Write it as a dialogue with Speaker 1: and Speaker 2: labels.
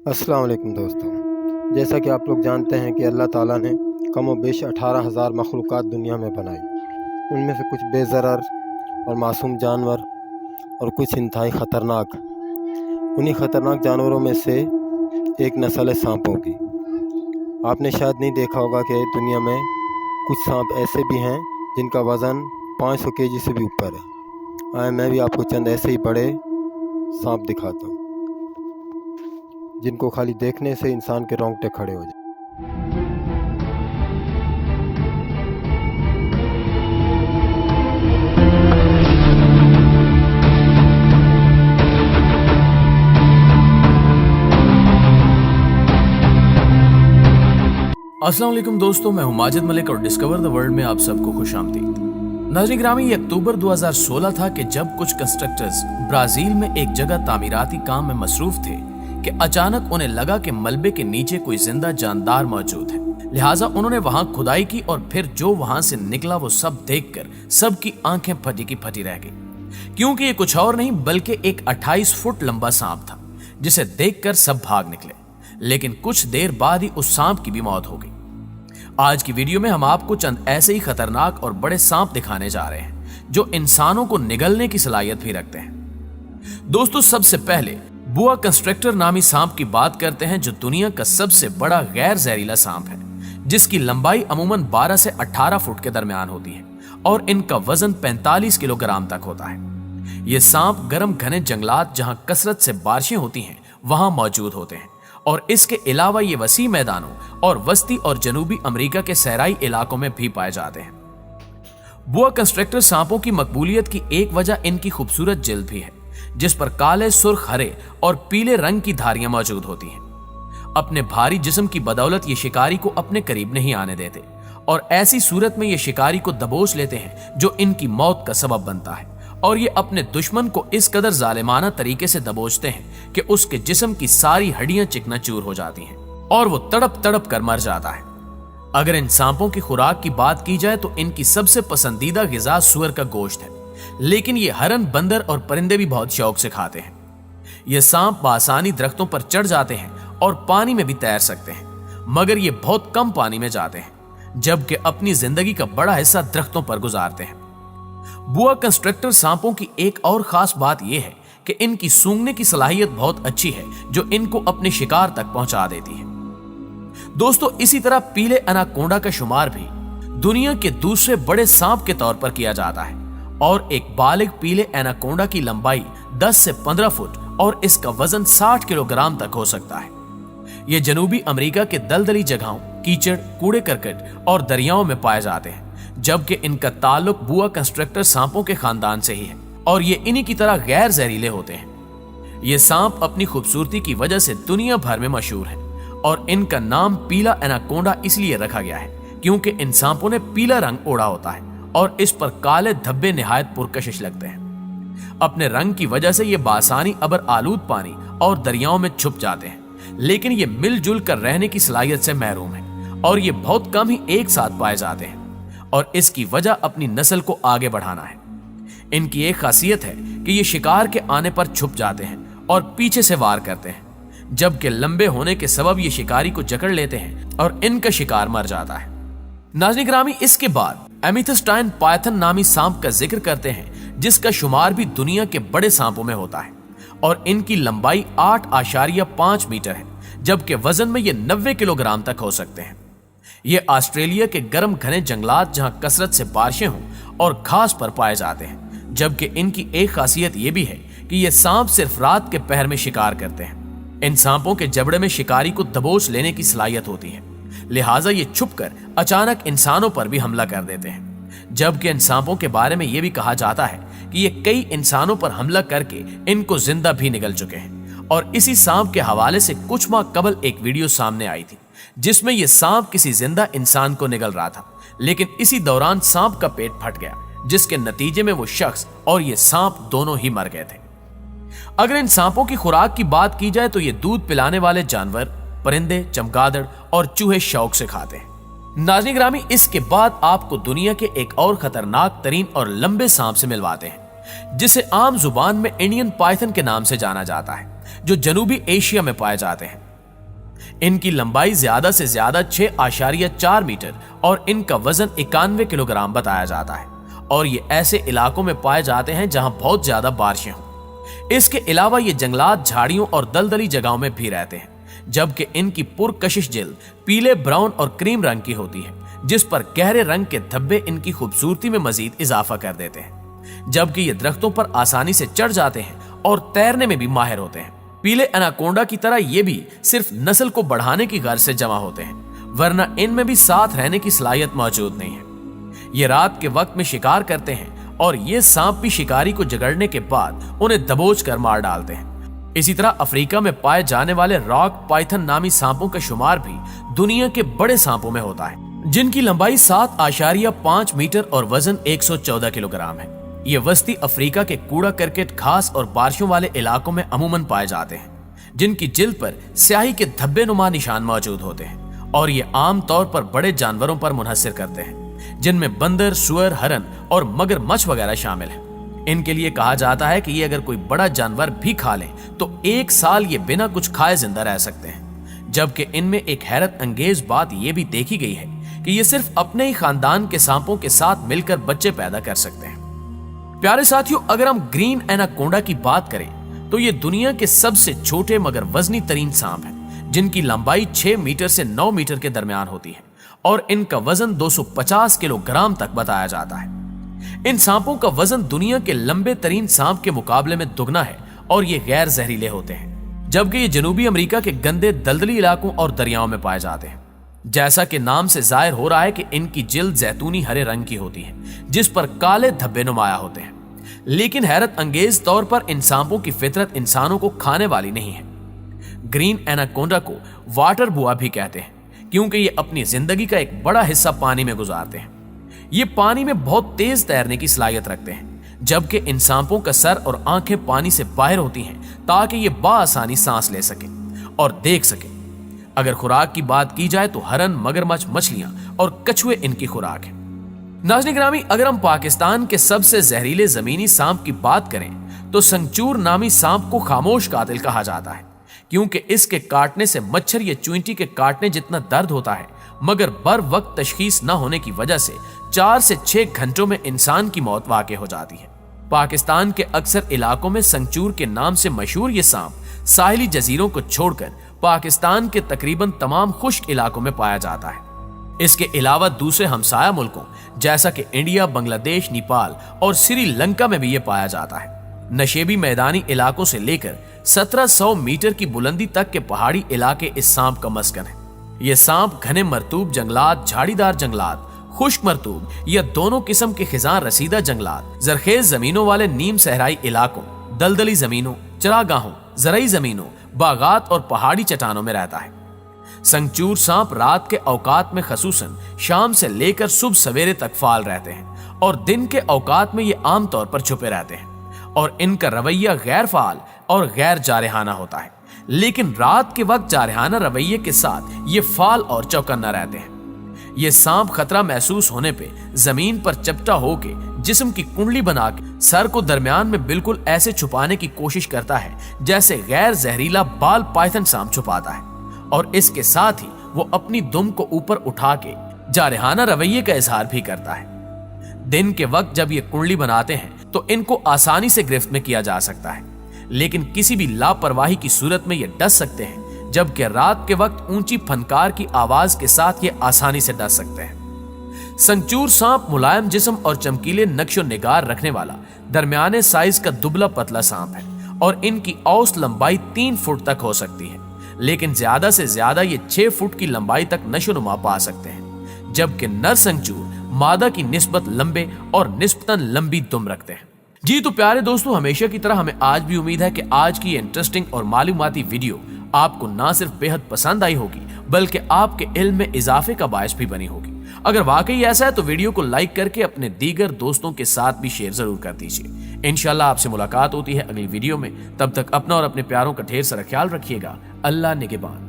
Speaker 1: السلام علیکم دوستوں، جیسا کہ آپ لوگ جانتے ہیں کہ اللہ تعالیٰ نے کم و بیش 18,000 مخلوقات دنیا میں بنائی۔ ان میں سے کچھ بے ضرر اور معصوم جانور اور کچھ انتہائی خطرناک۔ انہی خطرناک جانوروں میں سے ایک نسل ہے سانپوں کی۔ آپ نے شاید نہیں دیکھا ہوگا کہ دنیا میں کچھ سانپ ایسے بھی ہیں جن کا وزن 500 kg سے بھی اوپر ہے۔ آئے میں بھی آپ کو چند ایسے ہی بڑے سانپ دکھاتا ہوں جن کو خالی دیکھنے سے انسان کے رونگٹے کھڑے ہو جائیں۔
Speaker 2: السلام علیکم دوستوں، میں ہوں ماجد ملک اور ڈسکور دا ورلڈ میں آپ سب کو خوش آمدید۔ ناظرین گرامی، یہ اکتوبر 2016 تھا کہ جب کچھ کنسٹرکٹرز برازیل میں ایک جگہ تعمیراتی کام میں مصروف تھے کہ اچانک انہیں لگا کہ ملبے کے نیچے کوئی زندہ جاندار موجود ہے۔ لہٰذا انہوں نے وہاں کھدائی کی اور پھر جو وہاں سے نکلا وہ سب دیکھ کر سب کی آنکھیں پھٹی کی پھٹی رہ گئی، کیونکہ یہ کچھ اور نہیں بلکہ ایک 28 فٹ لمبا سانپ تھا جسے دیکھ کر سب بھاگ نکلے، لیکن کچھ دیر بعد ہی اس سانپ کی بھی موت ہو گئی۔ آج کی ویڈیو میں ہم آپ کو چند ایسے ہی خطرناک اور بڑے سانپ دکھانے جا رہے ہیں جو انسانوں کو نگلنے کی صلاحیت بھی رکھتے ہیں۔ دوستو، سب سے پہلے بوا کنسٹرکٹر نامی سانپ کی بات کرتے ہیں جو دنیا کا سب سے بڑا غیر زہریلا سانپ ہے، جس کی لمبائی عموماً 12 سے 18 فٹ کے درمیان ہوتی ہے اور ان کا وزن 45 کلو گرام تک ہوتا ہے۔ یہ سانپ گرم گھنے جنگلات جہاں کثرت سے بارشیں ہوتی ہیں وہاں موجود ہوتے ہیں، اور اس کے علاوہ یہ وسیع میدانوں اور وسطی اور جنوبی امریکہ کے صحرائی علاقوں میں بھی پائے جاتے ہیں۔ بوا کنسٹرکٹر سانپوں کی مقبولیت کی ایک وجہ ان کی خوبصورت جلد بھی ہے، جس پر کالے، سرخ، ہرے اور پیلے رنگ کی دھاریاں موجود ہوتی ہیں۔ اپنے بھاری جسم کی بدولت یہ شکاری کو اپنے قریب نہیں آنے دیتے اور ایسی صورت میں یہ شکاری کو دبوچ لیتے ہیں جو ان کی موت کا سبب بنتا ہے، اور یہ اپنے دشمن کو اس قدر ظالمانہ طریقے سے دبوچتے ہیں کہ اس کے جسم کی ساری ہڈیاں چکنا چور ہو جاتی ہیں اور وہ تڑپ تڑپ کر مر جاتا ہے۔ اگر ان سانپوں کی خوراک کی بات کی جائے تو ان کی سب سے پسندیدہ غذا سور کا گوشت ہے، لیکن یہ ہرن، بندر اور پرندے بھی بہت شوق سے کھاتے ہیں۔ یہ سانپ بآسانی درختوں پر چڑھ جاتے ہیں اور پانی میں بھی تیر سکتے ہیں، مگر یہ بہت کم پانی میں جاتے ہیں، جبکہ اپنی زندگی کا بڑا حصہ درختوں پر گزارتے ہیں۔ بوا کنسٹرکٹر سانپوں کی ایک اور خاص بات یہ ہے کہ ان کی سونگھنے کی صلاحیت بہت اچھی ہے جو ان کو اپنے شکار تک پہنچا دیتی ہے۔ دوستو، اسی طرح پیلے اناکونڈا کا شمار بھی دنیا کے دوسرے بڑے سانپ کے طور پر کیا جاتا ہے، اور ایک بالغ پیلے اناکونڈا کی لمبائی 10 سے 15 فٹ اور اس کا وزن 60 کلو گرام تک ہو سکتا ہے۔ یہ جنوبی امریکہ کے دلدلی جگہوں، کیچڑ، کوڑے کرکٹ اور دریاؤں میں پائے جاتے ہیں، جبکہ ان کا تعلق بوا کنسٹرکٹر سانپوں کے خاندان سے ہی ہے اور یہ انہی کی طرح غیر زہریلے ہوتے ہیں۔ یہ سانپ اپنی خوبصورتی کی وجہ سے دنیا بھر میں مشہور ہیں، اور ان کا نام پیلا اناکونڈا اس لیے رکھا گیا ہے کیونکہ ان سانپوں نے پیلا رنگ اوڑا ہوتا ہے اور اس پر کالے دھبے نہایت پرکشش لگتے ہیں۔ اپنے رنگ کی وجہ سے یہ بآسانی ابر آلود پانی اور دریاؤں میں چھپ جاتے ہیں، لیکن یہ مل جل کر رہنے کی صلاحیت سے محروم ہیں اور یہ بہت کم ہی ایک ساتھ پائے جاتے ہیں، اور اس کی وجہ اپنی نسل کو آگے بڑھانا ہے۔ ان کی ایک خاصیت ہے کہ یہ شکار کے آنے پر چھپ جاتے ہیں اور پیچھے سے وار کرتے ہیں، جبکہ لمبے ہونے کے سبب یہ شکاری کو جکڑ لیتے ہیں اور ان کا شکار مر جاتا ہے۔ ناظرین گرامی، اس کے بعد ایمیتھسٹائن پائتھن نامی سانپ کا ذکر کرتے ہیں جس کا شمار بھی دنیا کے بڑے سانپوں میں ہوتا ہے، اور ان کی لمبائی 8.5 میٹر ہے، جبکہ وزن میں یہ 90 کلو گرام تک ہو سکتے ہیں۔ یہ آسٹریلیا کے گرم گھنے جنگلات جہاں کثرت سے بارشیں ہوں اور گھاس پر پائے جاتے ہیں، جبکہ ان کی ایک خاصیت یہ بھی ہے کہ یہ سانپ صرف رات کے پہر میں شکار کرتے ہیں۔ ان سانپوں کے جبڑے میں شکاری کو دبوچ لینے کی صلاحیت ہوتی ہے، لہٰذا یہ چھپ کر اچانک انسانوں پر بھی حملہ کر دیتے ہیں، جبکہ ان سانپوں کے بارے میں یہ بھی کہا جاتا ہے کہ یہ کئی انسانوں پر حملہ کر کے ان کو زندہ بھی نگل چکے ہیں۔ اور اسی سانپ کے حوالے سے کچھ ماہ قبل ایک ویڈیو سامنے آئی تھی جس میں یہ سانپ کسی زندہ انسان کو نگل رہا تھا، لیکن اسی دوران سانپ کا پیٹ پھٹ گیا، جس کے نتیجے میں وہ شخص اور یہ سانپ دونوں ہی مر گئے تھے۔ اگر ان سانپوں کی خوراک کی بات کی جائے تو یہ دودھ پلانے والے جانور، پرندے، چمگادڑ اور چوہے شوق سے کھاتے ہیں۔ ناظرین گرامی، اس کے بعد آپ کو دنیا کے ایک اور خطرناک ترین اور لمبے سانپ سے ملواتے ہیں جسے عام زبان میں انڈین پائتھن کے نام سے جانا جاتا ہے، جو جنوبی ایشیا میں پائے جاتے ہیں۔ इनकी लंबाई ज्यादा से ज्यादा 6.4 मीटर और इनका वजन 91 किलोग्राम बताया जाता है और ये ऐसे इलाकों में पाए जाते हैं जहां बहुत ज्यादा बारिशें हों। इसके अलावा ये जंगलात, झाड़ियों और दलदली जगहों में भी रहते हैं, जबकि इनकी पुरकशिश जिल्द पीले, ब्राउन और क्रीम रंग की होती है, जिस पर गहरे रंग के धब्बे इनकी खूबसूरती में मजीद इजाफा कर देते हैं। जबकि ये दरख्तों पर आसानी से चढ़ जाते हैं और तैरने में भी माहिर होते हैं। पीले एनाकोंडा की तरह ये भी सिर्फ नस्ल को बढ़ाने की गर्ज से जमा होते हैं, वरना इनमें भी साथ रहने की सलाहियत मौजूद नहीं है। ये रात के वक्त में शिकार करते हैं और ये सांप भी शिकारी को जगड़ने के बाद उन्हें दबोच कर मार डालते हैं। इसी तरह अफ्रीका में पाए जाने वाले रॉक पाइथन नामी सांपों का शुमार भी दुनिया के बड़े सांपों में होता है, जिनकी लंबाई 7.5 मीटर और वजन 114 किलोग्राम है। ये वस्ती अफ्रीका के कूड़ा करकट, घास और बारिशों वाले इलाकों में अमूमन पाए जाते हैं, जिनकी जिल्द पर स्याही के धब्बे नुमा निशान मौजूद होते हैं और ये आम तौर पर बड़े जानवरों पर मुनहसर करते हैं, जिनमें बंदर, सुअर, हरन और मगरमच्छ वगैरह शामिल हैं। इनके लिए कहा जाता है कि ये अगर कोई बड़ा जानवर भी खा ले तो 1 साल ये बिना कुछ खाए जिंदा रह सकते हैं। जबकि इनमें एक हैरत अंगेज बात यह भी देखी गई है कि ये सिर्फ अपने ही खानदान के सांपों के साथ मिलकर बच्चे पैदा कर सकते हैं। प्यारे साथियों, अगर हम ग्रीन एनाकोंडा की बात करें तो ये दुनिया के सबसे छोटे मगर वजनी तरीन सांप हैं, जिनकी लंबाई 6 मीटर से 9 मीटर के दरमियान होती है और इनका वजन 250 किलोग्राम तक बताया जाता है। इन सांपों का वजन दुनिया के लंबे तरीन सांप के मुकाबले में दुगना है और ये गैर जहरीले होते हैं, जबकि ये जनूबी अमेरिका के गंदे दलदली इलाकों और दरियाओं में पाए जाते हैं। जैसा कि नाम से जाहिर हो रहा है कि इनकी जिल्द जैतूनी हरे रंग की होती है, जिस पर काले धब्बे नुमाया होते हैं। लेकिन हैरत अंगेज तौर पर इन सांपों की फितरत इंसानों को खाने वाली नहीं है। ग्रीन एनाकोंडा को वाटर बुआ भी कहते हैं, क्योंकि ये अपनी जिंदगी का एक बड़ा हिस्सा पानी में गुजारते हैं। ये पानी में बहुत तेज तैरने की सलाहियत रखते हैं, जबकि इन सांपों का सर और आंखें पानी से बाहर होती हैं ताकि ये बाआसानी सांस ले सके और देख सके। अगर खुराक की बात की जाए तो हरन, मगरमच्छ, मछलियां और कछुए इनकी खुराक है। नाज़रीन गिरामी, अगर हम पाकिस्तान के सबसे जहरीले जमीनी सांप की बात करें तो संगचूर नामी सांप को खामोश कातिल कहा जाता है, क्योंकि इसके काटने से मच्छर या चूंटी के काटने जितना दर्द होता है, मगर बर वक्त तशखीस न होने की वजह से 4 से 6 घंटों में इंसान की मौत वाक़ई हो जाती है। पाकिस्तान के अक्सर इलाकों में संगचूर के नाम से मशहूर ये सांप साहिली जजीरों को छोड़कर पाकिस्तान के तकरीबन तमाम खुश्क इलाकों में पाया जाता है। इसके अलावा दूसरे हमसाया मुल्कों जैसा कि इंडिया, बांग्लादेश, नेपाल और श्रीलंका में भी ये पाया जाता है। नशेबी मैदानी इलाकों से लेकर 1700 मीटर की बुलंदी तक के पहाड़ी इलाके इस सांप का मस्कन है। ये सांप घने मरतूब जंगलात, झाड़ीदार जंगलात, खुश्क मरतूब या दोनों किस्म के खिजान रसीदा जंगलात, जरखेज जमीनों वाले नीम सहराई इलाकों, दलदली जमीनों, चरागाहों, जरई जमीनों, बागात और पहाड़ी चट्टानों में रहता है। संगचूर सांप रात के औकात में खसूसन शाम से लेकर सुबह सवेरे तक फाल रहते हैं और दिन के औकात में ये आमतौर पर छुपे रहते हैं और इनका रवैया गैर फाल और गैर जारहाना होता है। लेकिन रात के वक्त जारहाना रवैये के साथ ये फाल और चौकन्ना रहते हैं। ये सांप खतरा महसूस होने पे जमीन पर चपटा होके जिस्म की कुंडली बना के सर को दरमियान में बिल्कुल ऐसे छुपाने की कोशिश करता है जैसे गैर जहरीला बाल पाइथन सांप छुपाता है, और इसके साथ ही वो अपनी दुम को ऊपर उठा के जारहाना रवैये का इजहार भी करता है। दिन के वक्त जब ये कुंडली बनाते हैं तो इनको आसानी से गिरफ्त में किया जा सकता है, लेकिन किसी भी लापरवाही की सूरत में ये डस सकते हैं, जबकि रात के वक्त ऊंची फनकार की आवाज के साथ ये आसानी से डस सकते हैं। संगचूर सांप मुलायम जिस्म और चमकीले नक्शो निगार रखने वाला दरमियाने साइज का दुबला पतला सांप है और इनकी औसत लंबाई 3 फुट तक हो सकती है, लेकिन ज्यादा से ज्यादा ये 6 फुट की लंबाई तक नशोनुमा पा सकते हैं, जबकि नर संगचूर मादा की निस्बत लंबे और निस्बतन लंबी दुम रखते हैं। जी तो प्यारे दोस्तों, हमेशा की तरह हमें आज भी उम्मीद है कि आज की इंटरेस्टिंग और मालूमाती वीडियो आपको ना सिर्फ बेहद पसंद आई होगी बल्कि आपके इल्म में इजाफे का बायस भी बनी होगी। अगर वाकई ऐसा है तो वीडियो को लाइक करके अपने दीगर दोस्तों के साथ भी शेयर जरूर कर दीजिए। इंशाल्लाह आपसे मुलाकात होती है अगली वीडियो में। तब तक अपना और अपने प्यारों का ढेर सारा ख्याल रखिएगा। अल्लाह निगहबान।